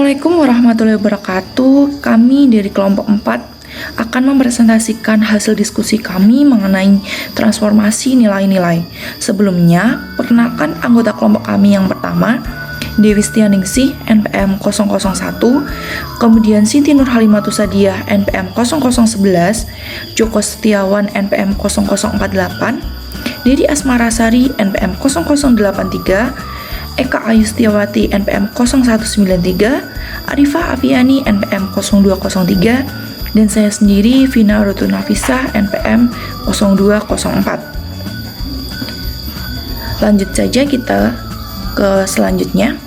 Assalamualaikum warahmatullahi wabarakatuh. Kami dari kelompok 4 akan mempresentasikan hasil diskusi kami mengenai transformasi nilai-nilai. Sebelumnya, perkenalkan anggota kelompok kami yang pertama, Dewi Stianingsih, NPM 001, kemudian Sinti Nurhalimatu Sadiah, NPM 0011, Joko Setiawan, NPM 0048, Dedi Asmarasari, NPM 0083, Eka Ayu Setiawati, NPM 0193, Arifah Afiani, NPM 0203, dan saya sendiri, Vina Rutu Nafisah, NPM 0204. Lanjut saja kita ke selanjutnya.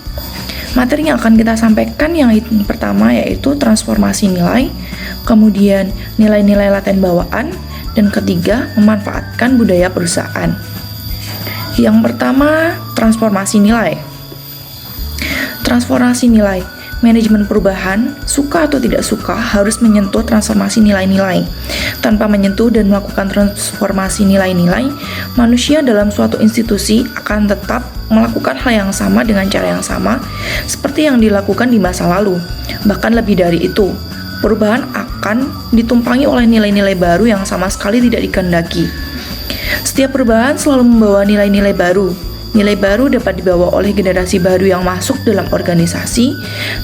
Materi yang akan kita sampaikan yang pertama yaitu transformasi nilai, kemudian nilai-nilai laten bawaan, dan ketiga, memanfaatkan budaya perusahaan. Yang pertama, transformasi nilai. Transformasi nilai, manajemen perubahan, suka atau tidak suka, harus menyentuh transformasi nilai-nilai. Tanpa menyentuh dan melakukan transformasi nilai-nilai, manusia dalam suatu institusi akan tetap melakukan hal yang sama dengan cara yang sama, seperti yang dilakukan di masa lalu. Bahkan lebih dari itu, perubahan akan ditumpangi oleh nilai-nilai baru yang sama sekali tidak dikehendaki. Setiap perubahan selalu membawa nilai-nilai baru. Nilai baru dapat dibawa oleh generasi baru yang masuk dalam organisasi,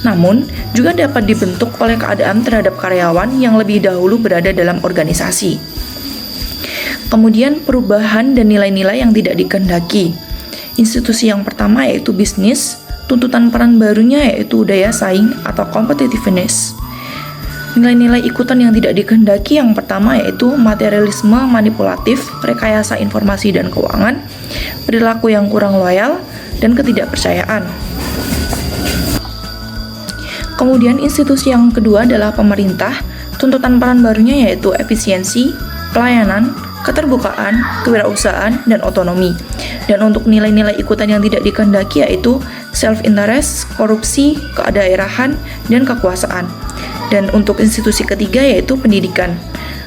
namun juga dapat dibentuk oleh keadaan terhadap karyawan yang lebih dahulu berada dalam organisasi. Kemudian perubahan dan nilai-nilai yang tidak dikehendaki. Institusi yang pertama yaitu bisnis, tuntutan peran barunya yaitu daya saing atau competitiveness. Nilai-nilai ikutan yang tidak dikehendaki yang pertama yaitu materialisme manipulatif, rekayasa informasi dan keuangan, perilaku yang kurang loyal, dan ketidakpercayaan. Kemudian institusi yang kedua adalah pemerintah, tuntutan peran barunya yaitu efisiensi, pelayanan, keterbukaan, kewirausahaan, dan otonomi. Dan untuk nilai-nilai ikutan yang tidak dikehendaki yaitu self-interest, korupsi, kedaerahan, dan kekuasaan. Dan untuk institusi ketiga yaitu pendidikan.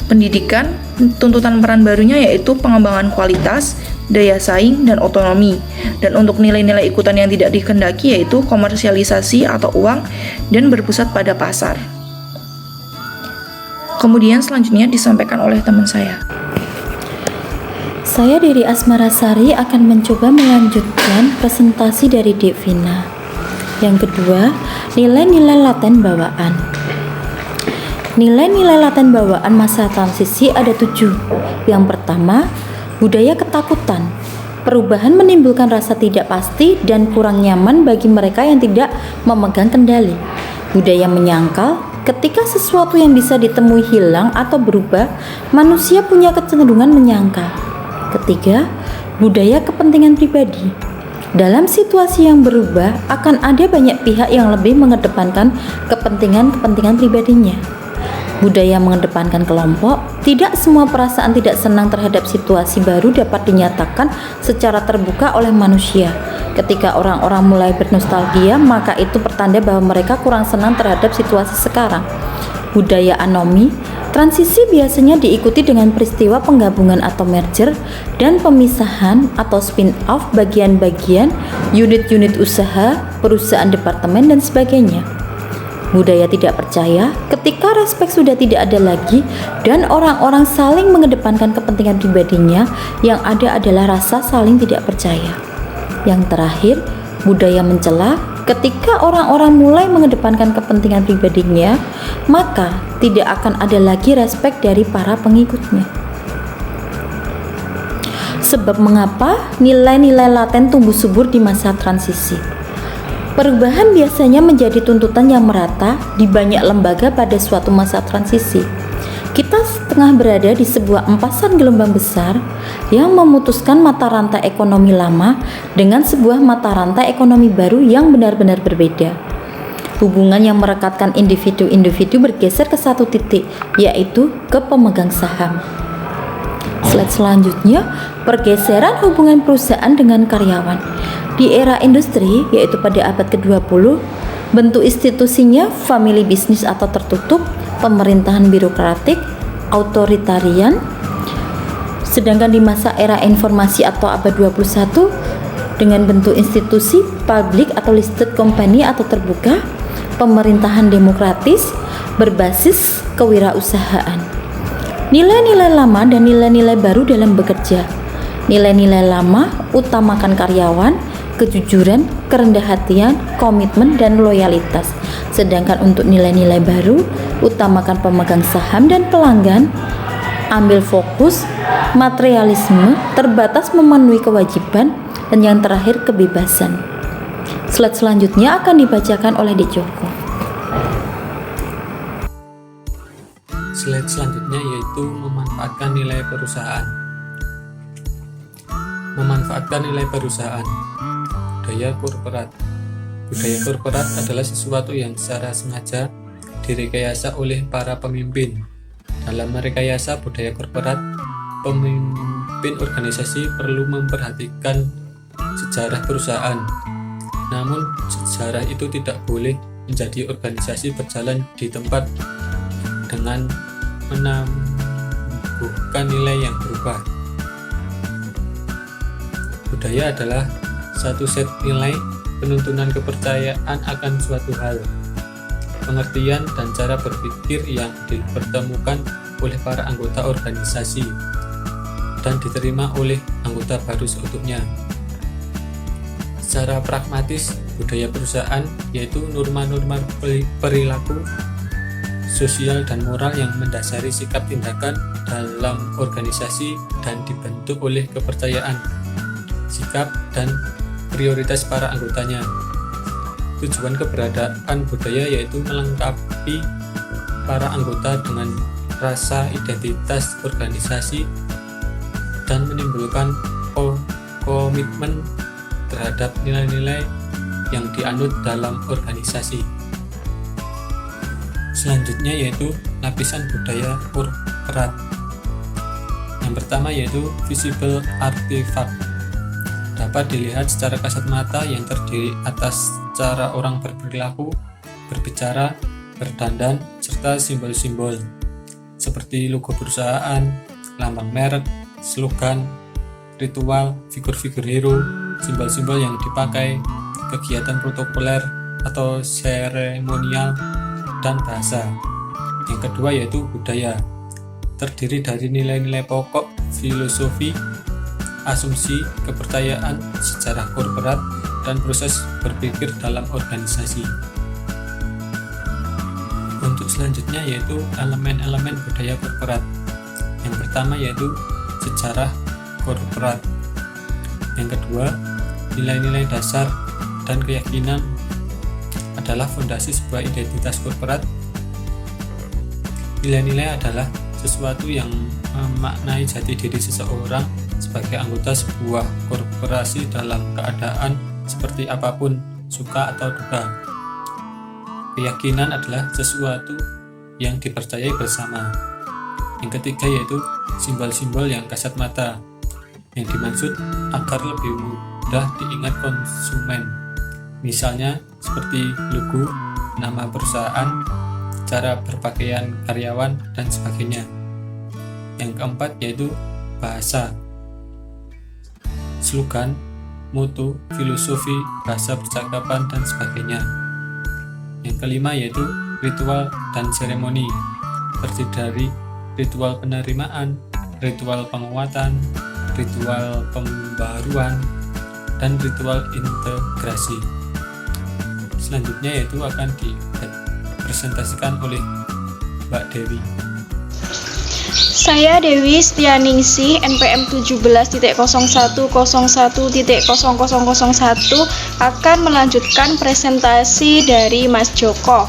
Pendidikan, tuntutan peran barunya yaitu pengembangan kualitas, daya saing, dan otonomi. Dan untuk nilai-nilai ikutan yang tidak dikehendaki yaitu komersialisasi atau uang dan berpusat pada pasar. Kemudian selanjutnya disampaikan oleh teman saya. Saya dari Asmarasari akan mencoba melanjutkan presentasi dari Devina. Yang kedua, nilai-nilai laten bawaan. Nilai-nilai laten bawaan masa transisi ada 7. Yang pertama, budaya ketakutan. Perubahan menimbulkan rasa tidak pasti dan kurang nyaman bagi mereka yang tidak memegang kendali. Budaya menyangkal, ketika sesuatu yang bisa ditemui hilang atau berubah, manusia punya kecenderungan menyangkal. Ketiga, budaya kepentingan pribadi. Dalam situasi yang berubah, akan ada banyak pihak yang lebih mengedepankan kepentingan pribadinya. Budaya mengedepankan kelompok. Tidak semua perasaan tidak senang terhadap situasi baru dapat dinyatakan secara terbuka oleh manusia. Ketika orang-orang mulai bernostalgia, maka itu pertanda bahwa mereka kurang senang terhadap situasi sekarang. Budaya anomi. Transisi biasanya diikuti dengan peristiwa penggabungan atau merger dan pemisahan atau spin-off bagian-bagian, unit-unit usaha, perusahaan departemen, dan sebagainya. Budaya tidak percaya, ketika respek sudah tidak ada lagi dan orang-orang saling mengedepankan kepentingan pribadinya, yang ada adalah rasa saling tidak percaya. Yang terakhir, budaya mencela, ketika orang-orang mulai mengedepankan kepentingan pribadinya, maka tidak akan ada lagi respek dari para pengikutnya. Sebab mengapa nilai-nilai laten tumbuh subur di masa transisi? Perubahan biasanya menjadi tuntutan yang merata di banyak lembaga pada suatu masa transisi. Kita tengah berada di sebuah empasan gelombang besar yang memutuskan mata rantai ekonomi lama dengan sebuah mata rantai ekonomi baru yang benar-benar berbeda. Hubungan yang merekatkan individu-individu bergeser ke satu titik, yaitu ke pemegang saham. Slide selanjutnya, pergeseran hubungan perusahaan dengan karyawan. Di era industri, yaitu pada abad ke-20, bentuk institusinya family business atau tertutup, pemerintahan birokratik, otoritarian. Sedangkan di masa era informasi atau abad 21, dengan bentuk institusi public atau listed company atau terbuka, pemerintahan demokratis berbasis kewirausahaan. Nilai-nilai lama dan nilai-nilai baru dalam bekerja. Nilai-nilai lama utamakan karyawan, kejujuran, kerendah hatian, komitmen, dan loyalitas. Sedangkan untuk nilai-nilai baru utamakan pemegang saham dan pelanggan, ambil fokus, materialisme, terbatas memenuhi kewajiban, dan yang terakhir kebebasan. Slide selanjutnya akan dibacakan oleh Dek Joko. Slide selanjutnya yaitu memanfaatkan nilai perusahaan. Memanfaatkan nilai perusahaan. Budaya korporat. Budaya korporat adalah sesuatu yang secara sengaja direkayasa oleh para pemimpin. Dalam merekayasa budaya korporat, pemimpin organisasi perlu memperhatikan sejarah perusahaan. Namun, sejarah itu tidak boleh menjadi organisasi berjalan di tempat dengan menumbuhkan nilai yang berubah. Budaya adalah satu set nilai penuntunan kepercayaan akan suatu hal, pengertian dan cara berpikir yang dipertemukan oleh para anggota organisasi dan diterima oleh anggota baru seutuhnya. Secara pragmatis, budaya perusahaan yaitu norma-norma perilaku sosial dan moral yang mendasari sikap tindakan dalam organisasi dan dibentuk oleh kepercayaan, sikap, dan prioritas para anggotanya. Tujuan keberadaan budaya yaitu melengkapi para anggota dengan rasa identitas organisasi dan menimbulkan komitmen terhadap nilai-nilai yang dianut dalam organisasi. Selanjutnya yaitu lapisan budaya korporat. Yang pertama yaitu visible artifact. Dapat dilihat secara kasat mata yang terdiri atas cara orang berperilaku, berbicara, berdandan, serta simbol-simbol seperti logo perusahaan, lambang merek, slogan, ritual, figur-figur hero, simbol-simbol yang dipakai, kegiatan protokoler atau seremonial, dan bahasa. Yang kedua yaitu budaya, terdiri dari nilai-nilai pokok, filosofi, asumsi, kepercayaan, sejarah korporat, dan proses berpikir dalam organisasi. Untuk selanjutnya yaitu elemen-elemen budaya korporat. Yang pertama yaitu sejarah korporat. Yang kedua, nilai-nilai dasar dan keyakinan adalah fondasi sebuah identitas korporat. Nilai-nilai adalah sesuatu yang memaknai jati diri seseorang sebagai anggota sebuah korporasi dalam keadaan seperti apapun, suka atau duka. Keyakinan adalah sesuatu yang dipercayai bersama. Yang ketiga yaitu simbol-simbol yang kasat mata, yang dimaksud agar lebih mudah diingat konsumen. Misalnya seperti logo, nama perusahaan, cara berpakaian karyawan, dan sebagainya. Yang keempat yaitu bahasa, slogan, moto, filosofi, bahasa percakapan, dan sebagainya. Yang kelima yaitu ritual dan seremoni, terdiri dari ritual penerimaan, ritual penguatan, ritual pembaruan, dan ritual integrasi. Selanjutnya yaitu akan dipresentasikan oleh Mbak Dewi. Saya Dewi Setianingsih, NPM 17.0101.0001 akan melanjutkan presentasi dari Mas Joko.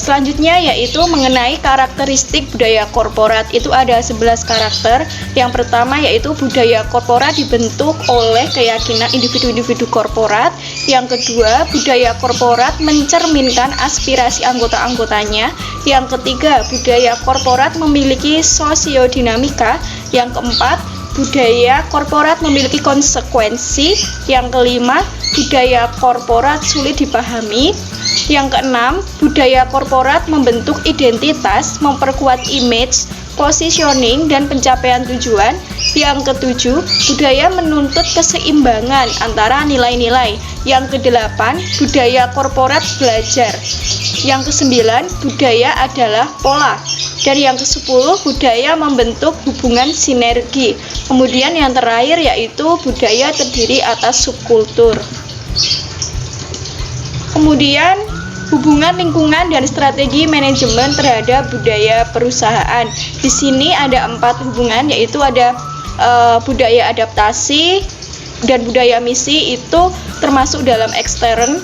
Selanjutnya yaitu mengenai karakteristik budaya korporat. Itu ada 11 karakter. Yang pertama yaitu budaya korporat dibentuk oleh keyakinan individu-individu korporat. Yang kedua, budaya korporat mencerminkan aspirasi anggota-anggotanya. Yang ketiga, budaya korporat memiliki sosiodinamika. Yang keempat, budaya korporat memiliki konsekuensi. Yang kelima, budaya korporat sulit dipahami. Yang keenam, budaya korporat membentuk identitas, memperkuat image, positioning, dan pencapaian tujuan. Yang ketujuh, budaya menuntut keseimbangan antara nilai-nilai. Yang kedelapan, budaya korporat belajar. Yang kesembilan, budaya adalah pola. Dan yang kesepuluh, budaya membentuk hubungan sinergi. Kemudian yang terakhir yaitu budaya terdiri atas subkultur. Kemudian hubungan lingkungan dan strategi manajemen terhadap budaya perusahaan. Di sini ada 4 hubungan, yaitu ada budaya adaptasi dan budaya misi itu termasuk dalam ekstern,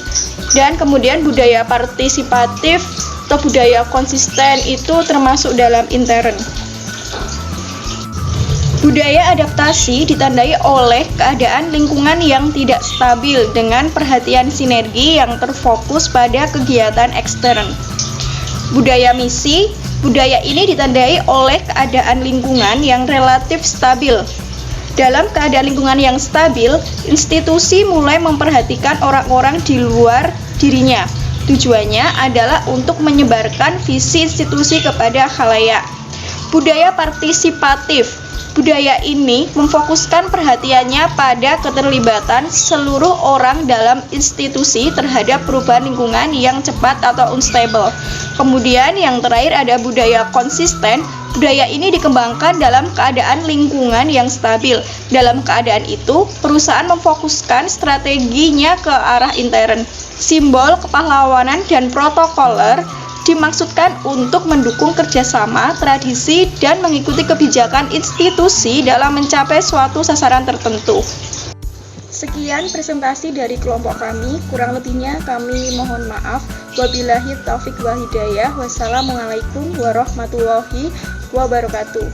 dan kemudian budaya partisipatif atau budaya konsisten itu termasuk dalam intern. Budaya adaptasi ditandai oleh keadaan lingkungan yang tidak stabil dengan perhatian sinergi yang terfokus pada kegiatan ekstern. Budaya misi, budaya ini ditandai oleh keadaan lingkungan yang relatif stabil. Dalam keadaan lingkungan yang stabil, institusi mulai memperhatikan orang-orang di luar dirinya. Tujuannya adalah untuk menyebarkan visi institusi kepada khalayak. Budaya partisipatif. Budaya ini memfokuskan perhatiannya pada keterlibatan seluruh orang dalam institusi terhadap perubahan lingkungan yang cepat atau unstable. Kemudian yang terakhir ada budaya konsisten. Budaya ini dikembangkan dalam keadaan lingkungan yang stabil. Dalam keadaan itu, perusahaan memfokuskan strateginya ke arah intern. Simbol kepahlawanan dan protokoler dimaksudkan untuk mendukung kerjasama, tradisi, dan mengikuti kebijakan institusi dalam mencapai suatu sasaran tertentu. Sekian presentasi dari kelompok kami, kurang lebihnya kami mohon maaf. Wabillahi taufik wal hidayah. Wassalamualaikum warahmatullahi wabarakatuh.